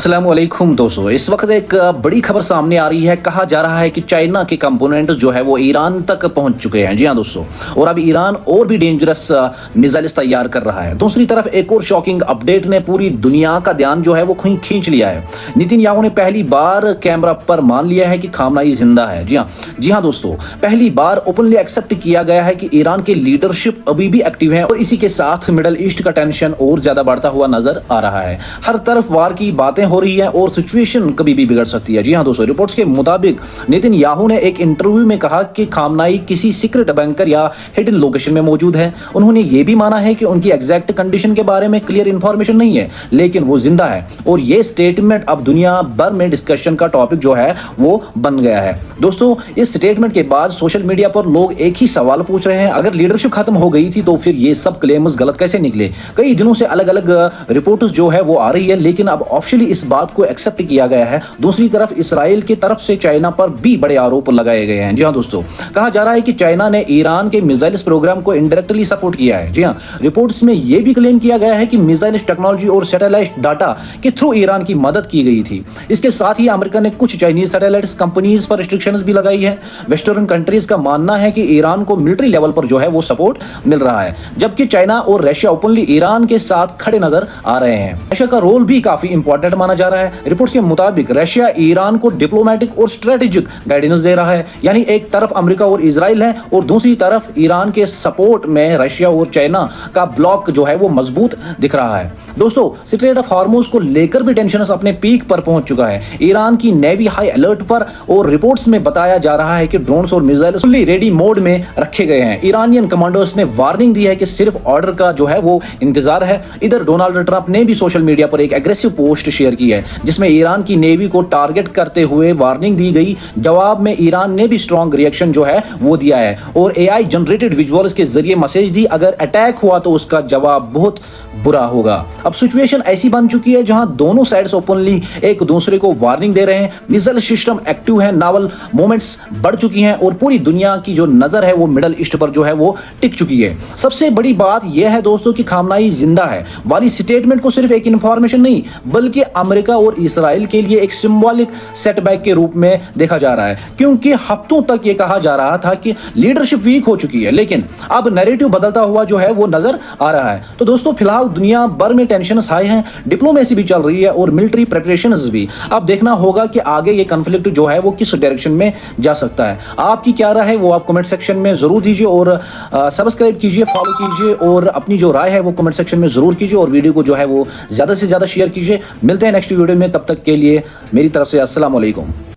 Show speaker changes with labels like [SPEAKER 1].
[SPEAKER 1] अस्सलामुअलैकुम दोस्तों, इस वक्त एक बड़ी खबर सामने आ रही है। कहा जा रहा है कि चाइना के कंपोनेंट जो है वो ईरान तक पहुंच चुके हैं। जी हाँ दोस्तों, और अब ईरान और भी डेंजरस मिसाइल्स तैयार कर रहा है। दूसरी तरफ एक और शॉकिंग अपडेट ने पूरी दुनिया का ध्यान जो है वो खींच लिया है। नेतन्याहू ने पहली बार कैमरा पर मान लिया है कि खामनाई जिंदा है। जी हाँ दोस्तों, पहली बार ओपनली एक्सेप्ट किया गया है कि ईरान की लीडरशिप अभी भी एक्टिव है और इसी के साथ मिडल ईस्ट का टेंशन और ज्यादा बढ़ता हुआ नजर आ रहा है। हर तरफ वार की बातें हो रही है और सिचुएशन कभी भी बिगड़ सकती है। जी हां दोस्तों, रिपोर्ट्स के मुताबिक नेतन्याहू ने एक इंटरव्यू में कहा कि खामनाई किसी सीक्रेट बैंकर या हिडन लोकेशन में मौजूद है। उन्होंने यह भी माना है कि उनकी एग्जैक्ट कंडीशन के बारे में क्लियर इंफॉर्मेशन नहीं है, लेकिन वो जिंदा है। और यह स्टेटमेंट अब दुनिया भर में डिस्कशन का टॉपिक जो है वो बन गया है। दोस्तों, इस स्टेटमेंट के बाद सोशल मीडिया पर लोग एक ही सवाल पूछ रहे हैं, अगर लीडरशिप खत्म हो गई थी तो फिर ये सब क्लेम्स गलत कैसे निकले। कई दिनों से अलग अलग रिपोर्ट्स जो है वो आ रही है, लेकिन अब ऑफिशियली इस बात को एक्सेप्ट किया गया है। दूसरी तरफ इसराइल की तरफ से चाइना पर भी बड़े आरोप लगाए गए हैं। जी हां दोस्तों, कहा जा रहा है कि चाइना ने ईरान के मिसाइल्स प्रोग्राम को इनडायरेक्टली सपोर्ट किया है। जी हां, रिपोर्ट्स में यह भी क्लेम किया गया है कि मिसाइल्स टेक्नोलॉजी और सैटेलाइट डाटा के थ्रू ईरान की मदद की गई थी। इसके साथ ही अमेरिका ने कुछ चाइनीज सैटेलाइट कंपनीज पर रिस्ट्रिक्शंस भी लगाई है। वेस्टर्न कंट्रीज का मानना है कि ईरान को मिलिट्री लेवल पर जो है वो सपोर्ट मिल रहा है, जबकि चाइना और रशिया ओपनली ईरान के साथ खड़े नजर आ रहे हैं। रशिया का रोल भी काफी इंपॉर्टेंट माना जा रहा है। रिपोर्ट्स के मुताबिक रशिया ईरान को डिप्लोमेटिक और स्ट्रेटेजिक गाइडेंस दे रहा है, यानी एक तरफ अमेरिका और इजराइल है और दूसरी तरफ ईरान के सपोर्ट में रशिया और चाइना का ब्लॉक जो है वो मजबूत दिख रहा है। दोस्तों, स्ट्रेट ऑफ हॉर्मुज को लेकर भी टेंशन अपने पीक पर पहुंच चुका है। ईरान की नेवी हाई अलर्ट पर और रिपोर्ट्स में बताया जा रहा है कि ड्रोन्स और मिसाइल फुल्ली रेडी मोड में रखे गए हैं। ईरानियन कमांडर्स ने वार्निंग दी है कि सिर्फ ऑर्डर का जो है वो इंतजार है। इधर डोनाल्ड ट्रंप ने भी सोशल मीडिया पर एक एग्रेसिव पोस्ट शेयर की है, जिसमें ईरान की नेवी को टारगेट करते हुए वार्निंग दी गई। जवाब में ईरान ने भी स्ट्रॉन्ग रिएक्शन जो है वो दिया है और एआई जनरेटेड विजुअल्स के जरिए मैसेज दी, अगर अटैक हुआ तो उसका जवाब बहुत बुरा होगा। अब सिचुएशन ऐसी बन चुकी है जहां दोनों साइड्स ओपनली एक दूसरे को वार्निंग दे रहे हैं। मिसाइल सिस्टम एक्टिव है, नावल मूवमेंट्स बढ़ चुकी हैं और पूरी दुनिया की जो नजर है वो मिडल ईस्ट पर जो है वो टिक चुकी है। सबसे बड़ी बात यह है दोस्तों कि खामनाई जिंदा है वाली स्टेटमेंट को सिर्फ एक इंफॉर्मेशन नहीं, बल्कि अमेरिका और इसराइल के लिए एक सिंबॉलिक सेटबैक के रूप में देखा जा रहा है, क्योंकि हफ्तों तक यह कहा जा रहा था कि लीडरशिप वीक हो चुकी है, लेकिन अब नैरेटिव बदलता हुआ जो है वो नजर आ रहा है। तो दोस्तों, फिलहाल दुनिया भर में टेंशंस हाई हैं, डिप्लोमेसी भी चल रही है और मिलिट्री प्रिपरेशंस भी। अब देखना होगा कि आगे ये कॉन्फ्लिक्ट जो है वो किस डायरेक्शन में जा सकता है। आपकी क्या राय है वो आप कमेंट सेक्शन में जरूर दीजिए और सब्सक्राइब कीजिए, फॉलो कीजिए और अपनी जो राय है वो कमेंट सेक्शन में जरूर कीजिए और वीडियो को जो है वो ज्यादा से ज्यादा शेयर कीजिए। मिलते हैं नेक्स्ट वीडियो में, तब तक के लिए मेरी तरफ से अस्सलाम वालेकुम।